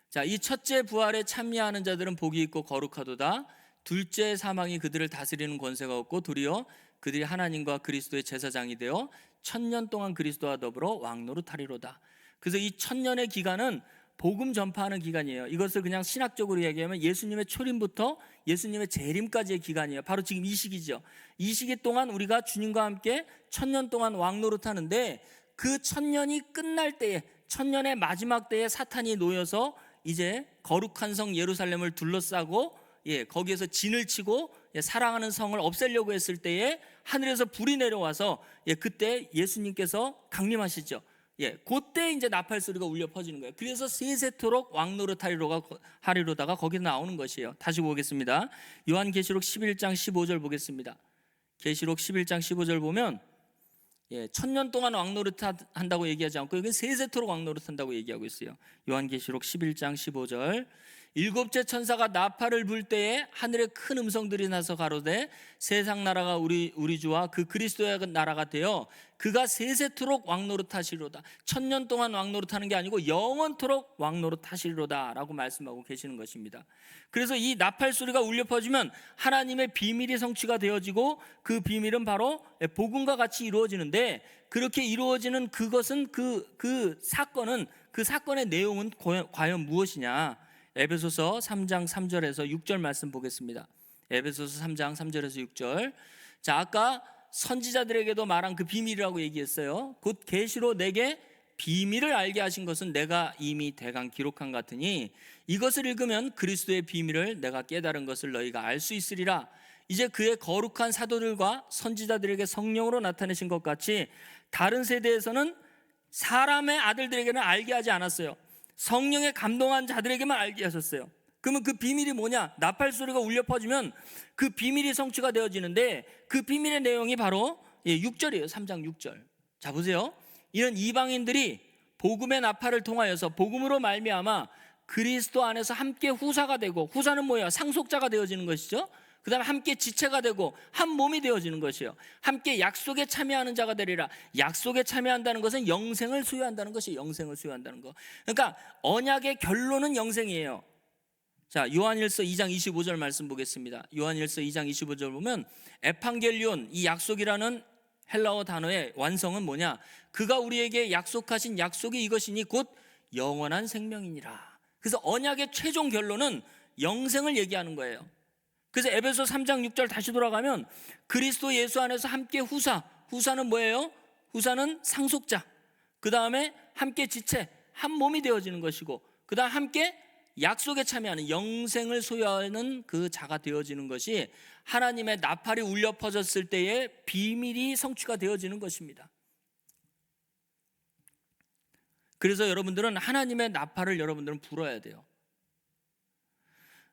자, 이 첫째 부활에 참여하는 자들은 복이 있고 거룩하도다. 둘째 사망이 그들을 다스리는 권세가 없고 도리어 그들이 하나님과 그리스도의 제사장이 되어 1000년 동안 그리스도와 더불어 왕노릇하리로다. 그래서 이 1000년의 기간은 복음 전파하는 기간이에요. 이것을 그냥 신학적으로 얘기하면 예수님의 초림부터 예수님의 재림까지의 기간이에요. 바로 지금 이 시기죠. 이 시기 동안 우리가 주님과 함께 1000년 동안 왕노릇하는데 그 1000년이 끝날 때에 1000년의 마지막 때에 사탄이 놓여서 이제 거룩한 성 예루살렘을 둘러싸고 거기에서 진을 치고 사랑하는 성을 없애려고 했을 때에 하늘에서 불이 내려와서 그때 예수님께서 강림하시죠. 그때 이제 나팔 소리가 울려 퍼지는 거예요. 그래서 세세토록 왕노릇하리로다가 거기 나오는 것이에요. 다시 보겠습니다. 요한계시록 11장 15절 보겠습니다. 계시록 11장 15절 보면 1000년 동안 왕노릇 한다고 얘기하지 않고 여기 세세토록 왕노릇 한다고 얘기하고 있어요. 요한계시록 11장 15절. 일곱째 천사가 나팔을 불 때에 하늘에 큰 음성들이 나서 가로되 세상 나라가 우리 주와 그 그리스도의 나라가 되어 그가 세세토록 왕노릇하시리로다. 1000년 동안 왕노릇하는 게 아니고 영원토록 왕노릇하시리로다 라고 말씀하고 계시는 것입니다. 그래서 이 나팔 소리가 울려 퍼지면 하나님의 비밀이 성취가 되어지고 그 비밀은 바로 복음과 같이 이루어지는데 그렇게 이루어지는 그것은 그 사건의 내용은 과연 무엇이냐? 에베소서 3장 3절에서 6절 말씀 보겠습니다. 에베소서 3장 3절에서 6절. 자, 아까 선지자들에게도 말한 그 비밀이라고 얘기했어요. 곧 계시로 내게 비밀을 알게 하신 것은 내가 이미 대강 기록한 같으니 이것을 읽으면 그리스도의 비밀을 내가 깨달은 것을 너희가 알 수 있으리라. 이제 그의 거룩한 사도들과 선지자들에게 성령으로 나타내신 것 같이 다른 세대에서는 사람의 아들들에게는 알게 하지 않았어요. 성령에 감동한 자들에게만 알게 하셨어요. 그러면 그 비밀이 뭐냐? 나팔 소리가 울려 퍼지면 그 비밀이 성취가 되어지는데 그 비밀의 내용이 바로 6절이에요. 3장 6절. 자, 보세요. 이는 이방인들이 복음의 나팔을 통하여서 복음으로 말미암아 그리스도 안에서 함께 후사가 되고, 후사는 뭐예요? 상속자가 되어지는 것이죠. 그 다음에 함께 지체가 되고 한 몸이 되어지는 것이에요. 함께 약속에 참여하는 자가 되리라. 약속에 참여한다는 것은 영생을 소유한다는 것이에요. 영생을 소유한다는 거. 그러니까 언약의 결론은 영생이에요. 자, 요한일서 2장 25절 말씀 보겠습니다. 요한일서 2장 25절 보면 에판겔리온, 이 약속이라는 헬라어 단어의 완성은 뭐냐? 그가 우리에게 약속하신 약속이 이것이니 곧 영원한 생명이니라. 그래서 언약의 최종 결론은 영생을 얘기하는 거예요. 그래서 에베소 3장 6절 다시 돌아가면 그리스도 예수 안에서 함께 후사는 뭐예요? 후사는 상속자, 그 다음에 함께 지체, 한 몸이 되어지는 것이고, 그 다음 함께 약속에 참여하는 영생을 소유하는 그 자가 되어지는 것이 하나님의 나팔이 울려 퍼졌을 때의 비밀이 성취가 되어지는 것입니다. 그래서 여러분들은 하나님의 나팔을 여러분들은 불어야 돼요.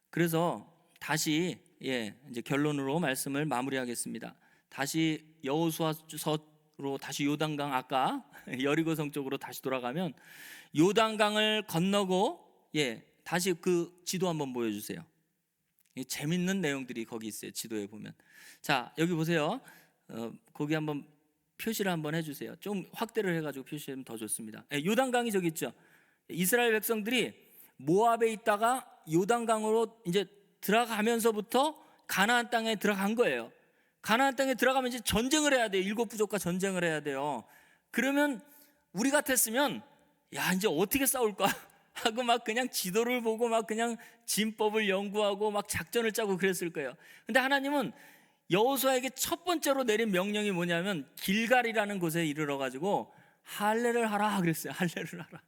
그래서 다시 이제 결론으로 말씀을 마무리하겠습니다. 다시 여호수아서로 다시 요단강, 아까 여리고성 쪽으로 다시 돌아가면 요단강을 건너고 다시 그 지도 한번 보여주세요. 재밌는 내용들이 거기 있어요. 지도에 보면. 자, 여기 보세요. 거기 한번 표시를 한번 해주세요. 좀 확대를 해가지고 표시하면 더 좋습니다. 요단강이 저기 있죠. 이스라엘 백성들이 모압에 있다가 요단강으로 이제 들어가면서부터 가나안 땅에 들어간 거예요. 가나안 땅에 들어가면 이제 전쟁을 해야 돼요. 7 부족과 전쟁을 해야 돼요. 그러면 우리 같았으면 이제 어떻게 싸울까 하고 막 그냥 지도를 보고 막 그냥 진법을 연구하고 막 작전을 짜고 그랬을 거예요. 근데 하나님은 여호수아에게 첫 번째로 내린 명령이 뭐냐면 길갈이라는 곳에 이르러 가지고 할례를 하라 그랬어요. 할례를 하라.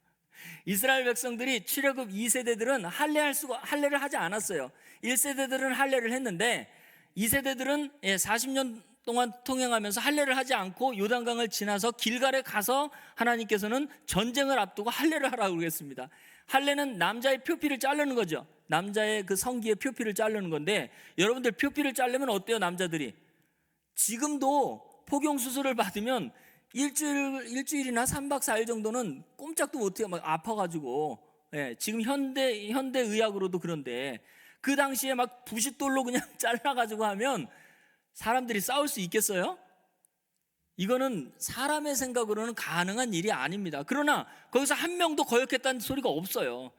이스라엘 백성들이 출애굽 2세대들은 할례를 하지 않았어요. 1세대들은 할례를 했는데 2세대들은 40년 동안 통행하면서 할례를 하지 않고 요단강을 지나서 길갈에 가서 하나님께서는 전쟁을 앞두고 할례를 하라고 그랬습니다. 할례는 남자의 표피를 자르는 거죠. 남자의 그 성기의 표피를 자르는 건데, 여러분들 표피를 자르면 어때요? 남자들이 지금도 포경 수술을 받으면 일주일이나 3박 4일 정도는 꼼짝도 못해요. 막 아파가지고. 예, 지금 현대 의학으로도 그런데 그 당시에 막 부싯돌로 그냥 잘라가지고 하면 사람들이 싸울 수 있겠어요? 이거는 사람의 생각으로는 가능한 일이 아닙니다. 그러나 거기서 한 명도 거역했다는 소리가 없어요.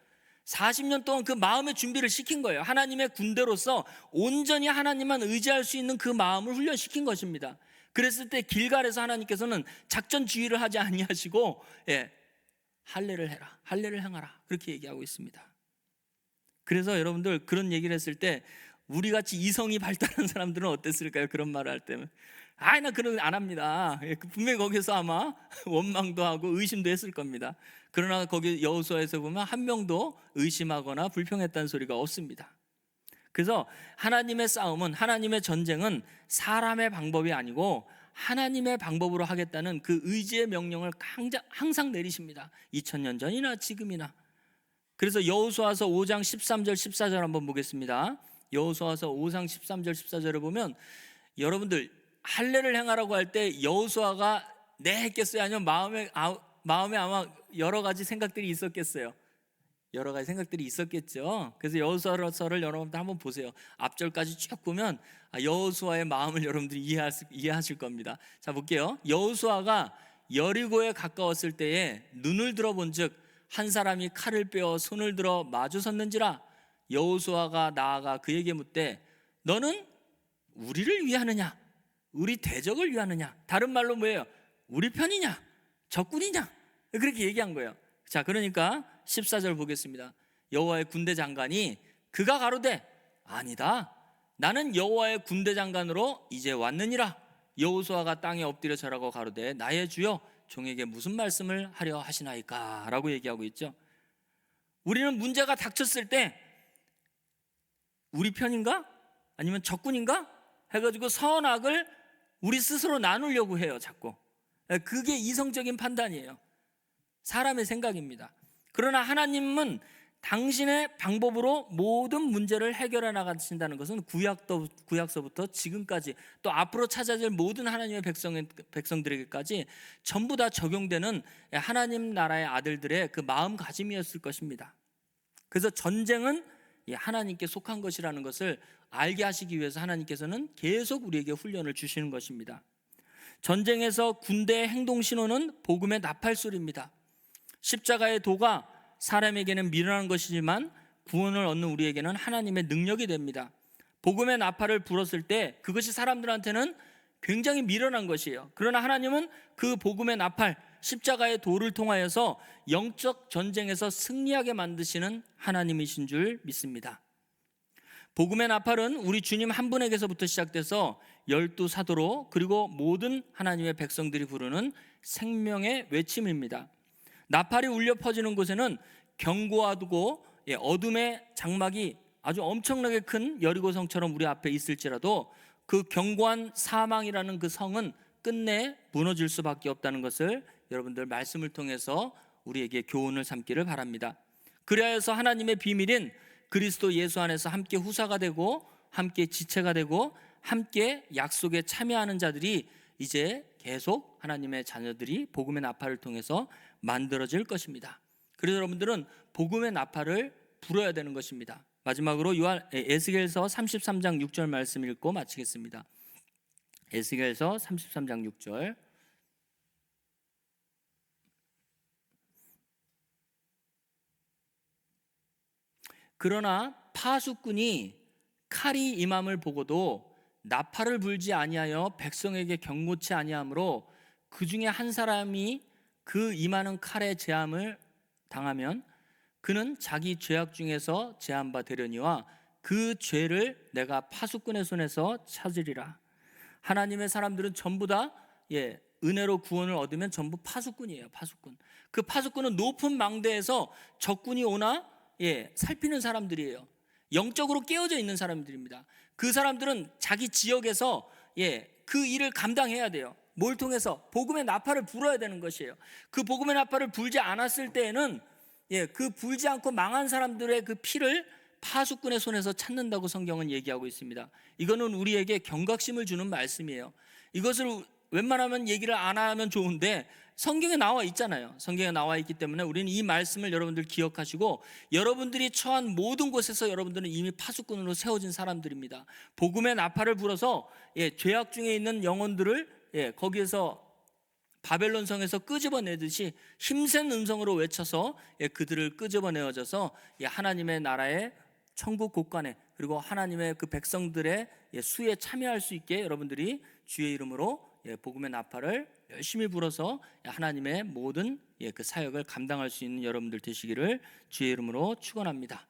40년 동안 그 마음의 준비를 시킨 거예요. 하나님의 군대로서 온전히 하나님만 의지할 수 있는 그 마음을 훈련시킨 것입니다. 그랬을 때 길갈에서 하나님께서는 작전 지휘를 하지 아니하시고 할례를 해라, 할례를 행하라, 그렇게 얘기하고 있습니다. 그래서 여러분들 그런 얘기를 했을 때 우리같이 이성이 발달한 사람들은 어땠을까요? 그런 말을 할 때는 나 그런 거 안 합니다. 분명히 거기서 아마 원망도 하고 의심도 했을 겁니다. 그러나 거기 여호수아에서 보면 한 명도 의심하거나 불평했다는 소리가 없습니다. 그래서 하나님의 싸움은, 하나님의 전쟁은 사람의 방법이 아니고 하나님의 방법으로 하겠다는 그 의지의 명령을 항상 내리십니다. 2000년 전이나 지금이나. 그래서 여호수아서 5장 13절 14절 한번 보겠습니다. 여호수아서 5장 13절 14절을 보면 여러분들 할례를 행하라고 할 때 여호수아가 했겠어요? 아니면 마음에 아마 여러 가지 생각들이 있었겠어요? 여러 가지 생각들이 있었겠죠. 그래서 여호수아서를 여러분들 한번 보세요. 앞절까지 쭉 보면 여호수아의 마음을 여러분들이 이해하실 겁니다. 자, 볼게요. 여호수아가 여리고에 가까웠을 때에 눈을 들어본즉 한 사람이 칼을 빼어 손을 들어 마주 섰는지라. 여호수아가 나아가 그에게 묻되 너는 우리를 위하느냐 우리 대적을 위하느냐, 다른 말로 뭐예요? 우리 편이냐 적군이냐, 그렇게 얘기한 거예요. 자, 그러니까 14절 보겠습니다. 여호와의 군대 장관이 그가 가로되 아니다, 나는 여호와의 군대 장관으로 이제 왔느니라. 여호수아가 땅에 엎드려 절하고 가로되 나의 주여 종에게 무슨 말씀을 하려 하시나이까 라고 얘기하고 있죠. 우리는 문제가 닥쳤을 때 우리 편인가 아니면 적군인가 해가지고 선악을 우리 스스로 나누려고 해요, 자꾸. 그게 이성적인 판단이에요. 사람의 생각입니다. 그러나 하나님은 당신의 방법으로 모든 문제를 해결해 나가신다는 것은 구약서부터 지금까지 또 앞으로 찾아질 모든 하나님의 백성들에게까지 전부 다 적용되는 하나님 나라의 아들들의 그 마음가짐이었을 것입니다. 그래서 전쟁은 하나님께 속한 것이라는 것을 알게 하시기 위해서 하나님께서는 계속 우리에게 훈련을 주시는 것입니다. 전쟁에서 군대의 행동 신호는 복음의 나팔소리입니다. 십자가의 도가 사람에게는 미련한 것이지만 구원을 얻는 우리에게는 하나님의 능력이 됩니다. 복음의 나팔을 불었을 때 그것이 사람들한테는 굉장히 미련한 것이에요. 그러나 하나님은 그 복음의 나팔, 십자가의 도를 통하여서 영적 전쟁에서 승리하게 만드시는 하나님이신 줄 믿습니다. 복음의 나팔은 우리 주님 한 분에게서부터 시작돼서 12사도로 그리고 모든 하나님의 백성들이 부르는 생명의 외침입니다. 나팔이 울려 퍼지는 곳에는 견고하고 어둠의 장막이 아주 엄청나게 큰 여리고성처럼 우리 앞에 있을지라도 그 견고한 사망이라는 그 성은 끝내 무너질 수밖에 없다는 것을 여러분들 말씀을 통해서 우리에게 교훈을 삼기를 바랍니다. 그리하여서 하나님의 비밀인 그리스도 예수 안에서 함께 후사가 되고 함께 지체가 되고 함께 약속에 참여하는 자들이 이제 계속 하나님의 자녀들이 복음의 나팔을 통해서 만들어질 것입니다. 그래서 여러분들은 복음의 나팔을 불어야 되는 것입니다. 마지막으로 에스겔서 33장 6절 말씀 읽고 마치겠습니다. 에스겔서 33장 6절. 그러나 파수꾼이 칼이 임함을 보고도 나팔을 불지 아니하여 백성에게 경고치 아니하므로 그 중에 한 사람이 그 임하는 칼의 제함을 당하면 그는 자기 죄악 중에서 제함바 되려니와 그 죄를 내가 파수꾼의 손에서 찾으리라. 하나님의 사람들은 전부 다 은혜로 구원을 얻으면 전부 파수꾼이에요. 파수꾼. 그 파수꾼은 높은 망대에서 적군이 오나 살피는 사람들이에요. 영적으로 깨어져 있는 사람들입니다. 그 사람들은 자기 지역에서 그 일을 감당해야 돼요. 뭘 통해서? 복음의 나팔을 불어야 되는 것이에요. 그 복음의 나팔을 불지 않았을 때에는 그 불지 않고 망한 사람들의 그 피를 파수꾼의 손에서 찾는다고 성경은 얘기하고 있습니다. 이거는 우리에게 경각심을 주는 말씀이에요. 이것을 웬만하면 얘기를 안 하면 좋은데 성경에 나와 있잖아요. 성경에 나와 있기 때문에 우리는 이 말씀을 여러분들 기억하시고, 여러분들이 처한 모든 곳에서 여러분들은 이미 파수꾼으로 세워진 사람들입니다. 복음의 나팔을 불어서 죄악 중에 있는 영혼들을 거기에서 바벨론 성에서 끄집어내듯이 힘센 음성으로 외쳐서 그들을 끄집어내어져서 하나님의 나라의 천국 곳간에, 그리고 하나님의 그 백성들의 수에 참여할 수 있게 여러분들이 주의 이름으로 복음의 나팔을 열심히 불어서 하나님의 모든 그 사역을 감당할 수 있는 여러분들 되시기를 주의 이름으로 축원합니다.